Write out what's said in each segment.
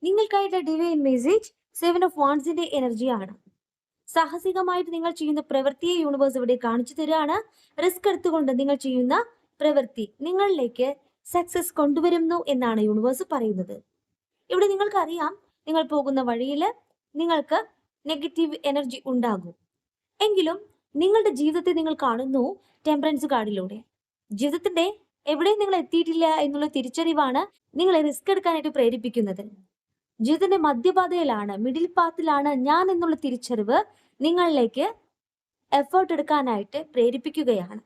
നിങ്ങൾക്കായിട്ട് divine message 7 of വാൻസിന്റെ എനർജിയാണ്. സാഹസികമായിട്ട് നിങ്ങൾ ചെയ്യുന്ന പ്രവൃത്തിയെ യൂണിവേഴ്സ് ഇവിടെ കാണിച്ചു തരികയാണ്. റിസ്ക് എടുത്തുകൊണ്ട് നിങ്ങൾ ചെയ്യുന്ന പ്രവൃത്തി നിങ്ങളിലേക്ക് സക്സസ് കൊണ്ടുവരുന്നു എന്നാണ് യൂണിവേഴ്സ് പറയുന്നത്. ഇവിടെ നിങ്ങൾക്കറിയാം, നിങ്ങൾ പോകുന്ന വഴിയിൽ നിങ്ങൾക്ക് നെഗറ്റീവ് എനർജി ഉണ്ടാകും. എങ്കിലും നിങ്ങളുടെ ജീവിതത്തെ നിങ്ങൾ കാണുന്നു ടെമ്പറൻസ് കാർഡിലൂടെ. ജീവിതത്തിന്റെ എവിടെയും നിങ്ങൾ എത്തിയിട്ടില്ല എന്നുള്ള തിരിച്ചറിവാണ് നിങ്ങളെ റിസ്ക് എടുക്കാനായിട്ട് പ്രേരിപ്പിക്കുന്നത്. ജീവിതത്തിന്റെ മധ്യപാതയിലാണ്, മിഡിൽ പാത്തിലാണ് ഞാൻ എന്നുള്ള തിരിച്ചറിവ് നിങ്ങളിലേക്ക് എഫേർട്ട് എടുക്കാനായിട്ട് പ്രേരിപ്പിക്കുകയാണ്.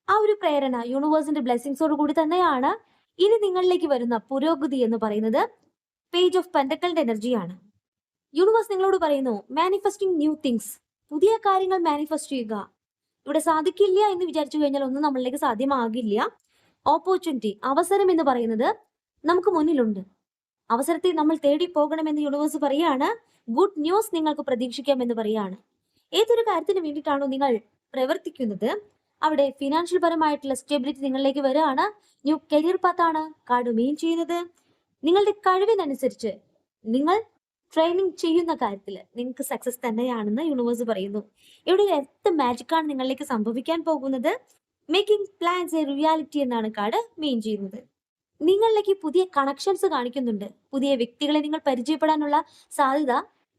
ആ ഒരു പ്രേരണ യൂണിവേഴ്സിന്റെ ബ്ലെസ്സിങ്സോട് കൂടി തന്നെയാണ് ഇനി നിങ്ങളിലേക്ക് വരുന്ന പുരോഗതി എന്ന് പറയുന്നത്. പേജ് ഓഫ് പെന്റക്കിളിന്റെ എനർജിയാണ്. യൂണിവേഴ്സ് നിങ്ങളോട് പറയുന്നു മാനിഫെസ്റ്റിംഗ് ന്യൂ തിങ്സ്, പുതിയ കാര്യങ്ങൾ മാനിഫെസ്റ്റ് ചെയ്യുക. ഇവിടെ സാധിക്കില്ല എന്ന് വിചാരിച്ചു കഴിഞ്ഞാൽ ഒന്നും നമ്മളിലേക്ക് സാധ്യമാകില്ല. ഓപ്പർച്യൂണിറ്റി, അവസരം എന്ന് പറയുന്നത് നമുക്ക് മുന്നിലുണ്ട്. അവസരത്തെ നമ്മൾ തേടി പോകണമെന്ന് യൂണിവേഴ്സ് പറയാണ്. ഗുഡ് ന്യൂസ് നിങ്ങൾക്ക് പ്രതീക്ഷിക്കാമെന്ന് പറയാണ്. ഏതൊരു കാര്യത്തിന് വേണ്ടിയിട്ടാണോ നിങ്ങൾ പ്രവർത്തിക്കുന്നത് അവിടെ ഫിനാൻഷ്യൽ പരമായിട്ടുള്ള സ്റ്റെബിലിറ്റി നിങ്ങളിലേക്ക് വരികയാണ്. ന്യൂ കരിയർ പാത്താണ് കാർഡ് മീൻ ചെയ്യുന്നത്. നിങ്ങളുടെ കഴിവിനനുസരിച്ച് നിങ്ങൾ ട്രെയിനിങ് ചെയ്യുന്ന കാര്യത്തിൽ നിങ്ങൾക്ക് സക്സസ് തന്നെയാണെന്ന് യൂണിവേഴ്സ് പറയുന്നു. ഇവിടെ എത്ര മാജിക്കാണ് നിങ്ങളിലേക്ക് സംഭവിക്കാൻ പോകുന്നത്. മേക്കിംഗ് പ്ലാൻസ് എ റിയാലിറ്റി എന്നാണ് കാർഡ് മീൻ ചെയ്യുന്നത്. നിങ്ങളിലേക്ക് പുതിയ കണക്ഷൻസ് കാണിക്കുന്നുണ്ട്. പുതിയ വ്യക്തികളെ നിങ്ങൾ പരിചയപ്പെടാനുള്ള സാധ്യത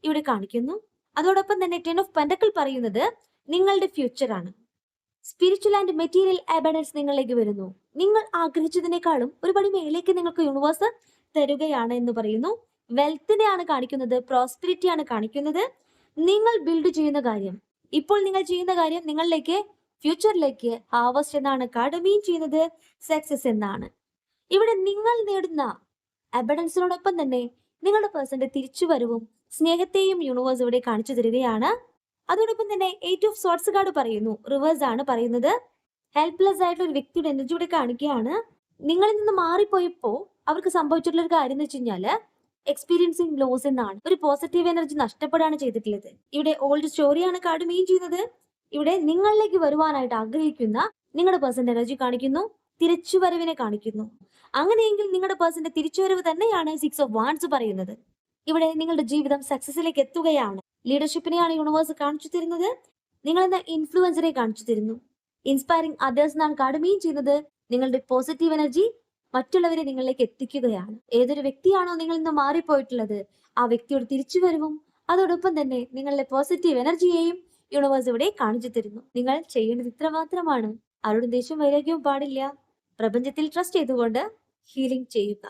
ഇവിടെ കാണിക്കുന്നു. അതോടൊപ്പം തന്നെ 10 ഓഫ് പെന്റക്കിൾ പറയുന്നത് നിങ്ങളുടെ ഫ്യൂച്ചറാണ്. സ്പിരിച്വൽ ആൻഡ് മെറ്റീരിയൽ അബണ്ടൻസ് നിങ്ങളിലേക്ക് വരുന്നു. നിങ്ങൾ ആഗ്രഹിച്ചതിനേക്കാളും ഒരുപടി മേലേക്ക് നിങ്ങൾക്ക് യൂണിവേഴ്സ് തരുകയാണ് എന്ന് പറയുന്നു. വെൽത്തിനെയാണ് കാണിക്കുന്നത്, പ്രോസ്പെരിറ്റിയാണ് കാണിക്കുന്നത്. നിങ്ങൾ ബിൽഡ് ചെയ്യുന്ന കാര്യം, ഇപ്പോൾ നിങ്ങൾ ചെയ്യുന്ന കാര്യം നിങ്ങളിലേക്ക് ഫ്യൂച്ചറിലേക്ക് ഹാർവസ്റ്റ് എന്നാണ് കാർഡ് മീൻ ചെയ്യുന്നത്. സക്സസ് എന്നാണ്. ഇവിടെ നിങ്ങൾ നേടുന്ന അബണ്ടൻസിനോടൊപ്പം തന്നെ നിങ്ങളുടെ പേഴ്സന്റെ തിരിച്ചുവരവും സ്നേഹത്തെയും യൂണിവേഴ്സ് ഇവിടെ കാണിച്ചു തരികയാണ്. അതോടൊപ്പം തന്നെ 8 ഓഫ് സോർട്സ് കാർഡ് പറയുന്നു, റിവേഴ്സ് ആണ് പറയുന്നത്. ഹെൽപ്ലെസ് ആയിട്ടുള്ള ഒരു വ്യക്തിയുടെ എനർജി ഇവിടെ കാണിക്കുകയാണ്. നിങ്ങളിൽ നിന്ന് മാറിപ്പോയപ്പോ അവർക്ക് സംഭവിച്ചിട്ടുള്ള ഒരു കാര്യം എന്ന് വെച്ച് കഴിഞ്ഞാല് എക്സ്പീരിയൻസിങ് ലോസ് എന്നാണ്. ഒരു പോസിറ്റീവ് എനർജി നഷ്ടപ്പെടാണ് ചെയ്തിട്ടുള്ളത്. ഇവിടെ ഓൾഡ് സ്റ്റോറിയാണ് കാർഡ് മീൻ ചെയ്യുന്നത്. ഇവിടെ നിങ്ങളിലേക്ക് വരുവാനായിട്ട് ആഗ്രഹിക്കുന്ന നിങ്ങളുടെ പേഴ്സന്റെ എനർജി കാണിക്കുന്നു, തിരിച്ചുവരവിനെ കാണിക്കുന്നു. അങ്ങനെയെങ്കിൽ നിങ്ങളുടെ പേഴ്സന്റെ തിരിച്ചുവരവ് തന്നെയാണ് 6 ഓഫ് വാൻസ് പറയുന്നത്. ഇവിടെ നിങ്ങളുടെ ജീവിതം സക്സസിലേക്ക് എത്തുകയാണ്. ലീഡർഷിപ്പിനെയാണ് യൂണിവേഴ്സ് കാണിച്ചു തരുന്നത്. നിങ്ങളെന്ന ഇൻഫ്ലുവൻസറെ കാണിച്ചു തരുന്നു. ഇൻസ്പയറിംഗ് അതേഴ്സ് എന്നാണ് കാർഡ് മീൻ ചെയ്യുന്നത്. നിങ്ങളുടെ പോസിറ്റീവ് എനർജി മറ്റുള്ളവരെ നിങ്ങളിലേക്ക് എത്തിക്കുകയാണ്. ഏതൊരു വ്യക്തിയാണോ നിങ്ങളിൽ നിന്ന് മാറിപ്പോയിട്ടുള്ളത് ആ വ്യക്തിയോട് തിരിച്ചുവരവും അതോടൊപ്പം തന്നെ നിങ്ങളുടെ പോസിറ്റീവ് എനർജിയെയും യൂണിവേഴ്സ് ഇവിടെ കാണിച്ചു തരുന്നു. നിങ്ങൾ ചെയ്യേണ്ടത് ഇത്ര മാത്രമാണ്. ആരോടും ദേഷ്യം വൈരാഗ്യവും പാടില്ല. പ്രപഞ്ചത്തിൽ ട്രസ്റ്റ് ചെയ്തുകൊണ്ട് ഹീലിംഗ് ചെയ്യുക.